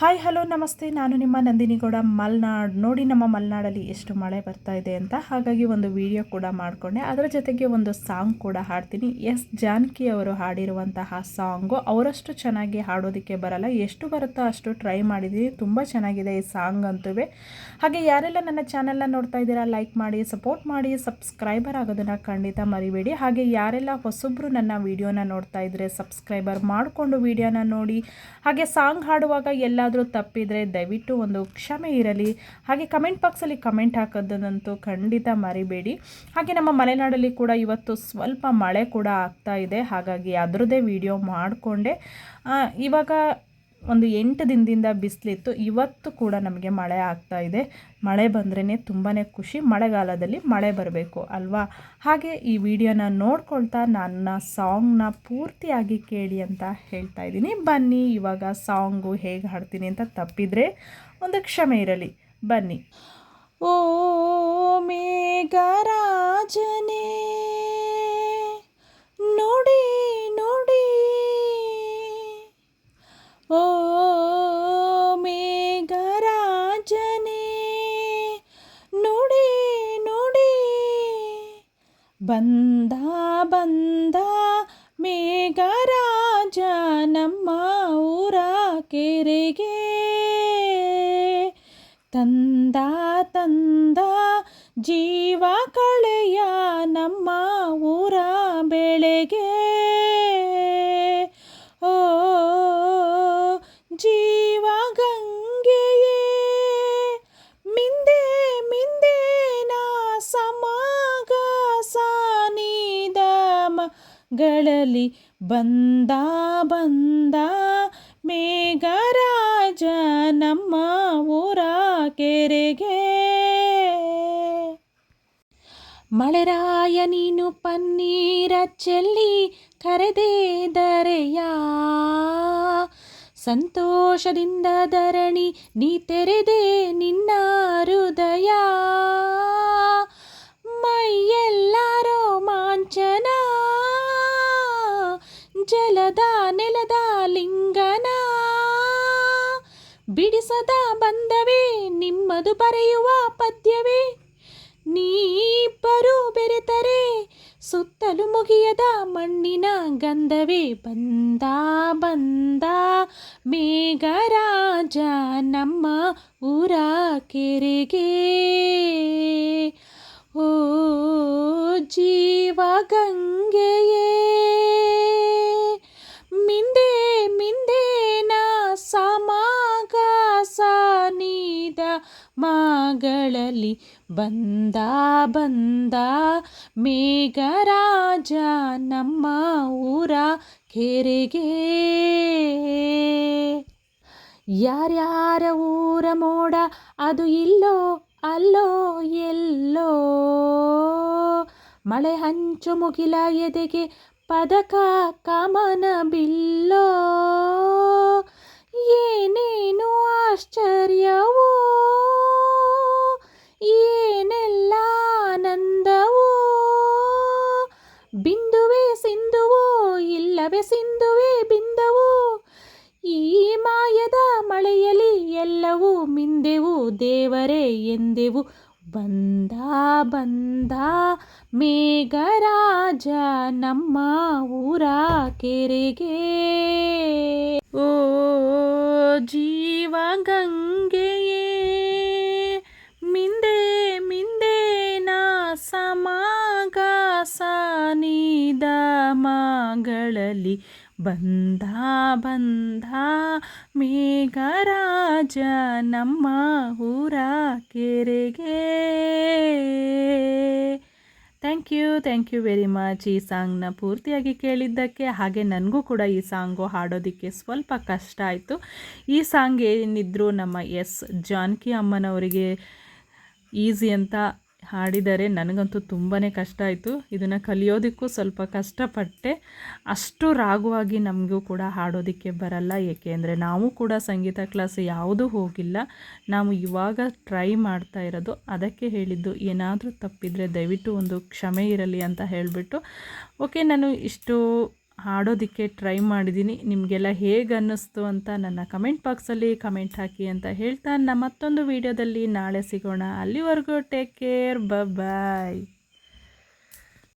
Hi hello ನಮಸ್ತೆ, ನಾನು ನಿಮ್ಮ ನಂದಿನಿ ಗೌಡ ಮಲ್ನಾಡ್. ನೋಡಿ ನಮ್ಮ ಮಲೆನಾಡಲ್ಲಿ ಎಷ್ಟು ಮಳೆ ಬರ್ತಾ ಇದೆ ಅಂತ, ಹಾಗಾಗಿ ಒಂದು ವಿಡಿಯೋ ಕೂಡ ಮಾಡಿಕೊಂಡೆ. ಅದರ ಜೊತೆಗೆ ಒಂದು ಸಾಂಗ್ ಕೂಡ ಹಾಡ್ತೀನಿ. ಎಸ್ ಜಾನಕಿ ಅವರು ಹಾಡಿರುವಂತಹ ಸಾಂಗು. ಅವರಷ್ಟು ಚೆನ್ನಾಗಿ ಹಾಡೋದಕ್ಕೆ ಬರಲ್ಲ, ಎಷ್ಟು ಬರುತ್ತೋ ಅಷ್ಟು ಟ್ರೈ ಮಾಡಿದ್ದೀನಿ. ತುಂಬ ಚೆನ್ನಾಗಿದೆ ಈ ಸಾಂಗ್ ಅಂತೂ. ಹಾಗೆ ಯಾರೆಲ್ಲ ನನ್ನ ಚಾನೆಲ್ನ ನೋಡ್ತಾ ಇದ್ದೀರಾ, ಲೈಕ್ ಮಾಡಿ, ಸಪೋರ್ಟ್ ಮಾಡಿ, ಸಬ್ಸ್ಕ್ರೈಬರ್ ಆಗೋದನ್ನು ಖಂಡಿತ ಮರಿಬೇಡಿ. ಹಾಗೆ ಯಾರೆಲ್ಲ ಹೊಸಬ್ರು ನನ್ನ ವಿಡಿಯೋನ ನೋಡ್ತಾ ಇದ್ದರೆ ಸಬ್ಸ್ಕ್ರೈಬರ್ ಮಾಡಿಕೊಂಡು ವಿಡಿಯೋನ ನೋಡಿ. ಹಾಗೆ ಸಾಂಗ್ ಹಾಡುವಾಗ ಎಲ್ಲಾದರೂ ತಪ್ಪಿದರೆ ದಯವಿಟ್ಟು ಒಂದು ಕ್ಷಮೆ ಇರಲಿ. ಹಾಗೆ ಕಮೆಂಟ್ ಬಾಕ್ಸಲ್ಲಿ ಕಮೆಂಟ್ ಹಾಕೋದನ್ನಂತೂ ಖಂಡಿತ ಮರಿಬೇಡಿ. ಹಾಗೆ ನಮ್ಮ ಮಲೆನಾಡಲ್ಲಿ ಕೂಡ ಇವತ್ತು ಸ್ವಲ್ಪ ಮಳೆ ಕೂಡ ಆಗ್ತಾ ಇದೆ, ಹಾಗಾಗಿ ಅದರದ್ದೇ ವಿಡಿಯೋ ಮಾಡಿಕೊಂಡೆ. ಇವಾಗ ಒಂದು 8 ದಿನದಿಂದ ಬಿಸಿಲಿತ್ತು, ಇವತ್ತು ಕೂಡ ನಮಗೆ ಮಳೆ ಆಗ್ತಾ ಇದೆ. ಮಳೆ ಬಂದ್ರೇ ತುಂಬಾ ಖುಷಿ. ಮಳೆಗಾಲದಲ್ಲಿ ಮಳೆ ಬರಬೇಕು ಅಲ್ವಾ? ಹಾಗೆ ಈ ವಿಡಿಯೋನ ನೋಡ್ಕೊಳ್ತಾ ನನ್ನ ಸಾಂಗ್ನ ಪೂರ್ತಿಯಾಗಿ ಕೇಳಿ ಅಂತ ಹೇಳ್ತಾ ಇದ್ದೀನಿ. ಬನ್ನಿ, ಇವಾಗ ಸಾಂಗು ಹೇಗೆ ಹಾಡ್ತೀನಿ ಅಂತ ತಪ್ಪಿದರೆ ಒಂದು ಕ್ಷಮೆ ಇರಲಿ. ಬನ್ನಿ. ಓ ಮೇಘರಾಜನೇ ನೋಡಿ ನೋಡಿ, ಓ ಮೇಘರಾಜನೇ ನೋಡಿ ನೋಡಿ, ಬಂದ ಬಂದ ಮೇಘರಾಜ ನಮ್ಮ ಊರ ಕೆರೆಗೆ, ತಂದ ತಂದ ಜೀವ ಕಳೆಯ ನಮ್ಮ ಊರ ಬೆಳೆಗೆ. ಓ ಜೀವ ಗಂಗೆಯೇ ಮಿಂದೆ ಮಿಂದೆ ನಾ ಸಮಾಗ ಸಾನಿದ ಮಗಳಲ್ಲಿ, ಬಂದ ಬಂದ ಮೇಘರಾಜ ನಮ್ಮ ಊರ ಕೆರೆಗೆ. ಮಳೆರಾಯ ನೀನು ಪನ್ನೀರ ಚೆಲ್ಲಿ ಕರೆದೇ ದರೆಯ, ಸಂತೋಷದಿಂದ ಧರಣಿ ನೀ ತೆರೆದೆ ನಿನ್ನ ಹೃದಯ. ಮೈಯೆಲ್ಲ ರೋಮಾಂಚನ, ಜಲದ ನೆಲದ ಲಿಂಗನ, ಬಿಡಿಸದ ಬಂದವೇ ನಿಮ್ಮದು ಬರೆಯುವ ಪದ್ಯವೇ. ನೀಬ್ಬರು ಬೆರೆತರೆ ಸುತ್ತಲೂ ಮುಗಿಯದ ಮಣ್ಣಿನ ಗಂಧವೇ, ಬಂದ ಬಂದ ಮೇಘರಾಜ ನಮ್ಮ ಊರ ಕೆರೆಗೆ. ಓ ಜೀವ ಗಂಗೆಯೇ ಮಿಂದೆ ಮಿಂದೆ ನಾ ಸಮಾಗ ಸಾನಿದ ಮಗಳಲ್ಲಿ, ಬಂದ ಬಂದ ಮೇಘರಾಜ ನಮ್ಮ ಊರ ಕೆರೆಗೆ. ಯಾರ್ಯಾರ ಊರ ಮೋಡ ಅದು ಇಲ್ಲೋ ಅಲ್ಲೋ ಎಲ್ಲೋ, ಮಳೆ ಹಂಚು ಮುಗಿಲ ಎದೆಗೆ ಪದಕ ಕಮನ ಬಿಲ್ಲೋ. ಏನೇನು ಆಶ್ಚರ್ಯವೋ, ಏನೆಲ್ಲ ಆನಂದವೋ, ಬಿಂದುವೆ ಸಿಂಧುವೋ ಇಲ್ಲವೇ ಸಿಂಧುವೆ ಬಿಂದವೋ. ಈ ಮಾಯದ ಮಳೆಯಲ್ಲಿ ಎಲ್ಲವೂ ಮಿಂದೆವು ದೇವರೇ ಎಂದೆವು, ಬಂದ ಬಂದ ಮೇಘರಾಜ ನಮ್ಮ ಊರ ಕೆರೆಗೆ. ಓ ಜೀವ ಗಂಗೆಯೇ ಮಿಂದೆ ಮಿಂದೆ ನಾ ಸಮಾಗ ಸಾನಿದ ಮಗಳಲ್ಲಿ, ಬಂದ ಬಂದ ಮೇಘರಾಜ ನಮ್ಮ ಊರ ಕೆರೆಗೆ. ಥ್ಯಾಂಕ್ ಯು ವೆರಿ ಮಚ್ ಈ ಸಾಂಗ್ನ ಪೂರ್ತಿಯಾಗಿ ಕೇಳಿದ್ದಕ್ಕೆ. ಹಾಗೆ ನನಗೂ ಕೂಡ ಈ ಸಾಂಗು ಹಾಡೋದಕ್ಕೆ ಸ್ವಲ್ಪ ಕಷ್ಟ ಆಯಿತು. ಈ ಸಾಂಗ್ ಏನಿದ್ರು ನಮ್ಮ ಎಸ್ ಜಾನಕಿ ಅಮ್ಮನವರಿಗೆ ಈಸಿ ಅಂತ ಹಾಡಿದರೆ, ನನಗಂತೂ ತುಂಬಾ ಕಷ್ಟ ಆಯಿತು. ಇದನ್ನು ಕಲಿಯೋದಕ್ಕೂ ಸ್ವಲ್ಪ ಕಷ್ಟಪಟ್ಟೆ. ಅಷ್ಟು ರಾಗವಾಗಿ ನಮಗೂ ಕೂಡ ಹಾಡೋದಕ್ಕೆ ಬರಲ್ಲ, ಏಕೆಂದರೆ ನಾವು ಕೂಡ ಸಂಗೀತ ಕ್ಲಾಸ್ ಯಾವುದೂ ಹೋಗಿಲ್ಲ. ನಾವು ಇವಾಗ ಟ್ರೈ ಮಾಡ್ತಾ ಇರೋದು. ಅದಕ್ಕೆ ಹೇಳಿದ್ದು, ಏನಾದರೂ ತಪ್ಪಿದರೆ ದಯವಿಟ್ಟು ಒಂದು ಕ್ಷಮೆ ಇರಲಿ ಅಂತ ಹೇಳಿಬಿಟ್ಟು. ಓಕೆ, ನಾನು ಇಷ್ಟು ಹಾಡೋದಕ್ಕೆ ಟ್ರೈ ಮಾಡಿದ್ದೀನಿ. ನಿಮಗೆಲ್ಲ ಹೇಗೆ ಅನ್ನಿಸ್ತು ಅಂತ ನನ್ನ ಕಮೆಂಟ್ ಬಾಕ್ಸಲ್ಲಿ ಕಮೆಂಟ್ ಹಾಕಿ ಅಂತ ಹೇಳ್ತಾ ಮತ್ತೊಂದು ವೀಡಿಯೋದಲ್ಲಿ ನಾಳೆ ಸಿಗೋಣ. ಅಲ್ಲಿವರೆಗೂ ಟೇಕ್ ಕೇರ್, ಬಾಯ್.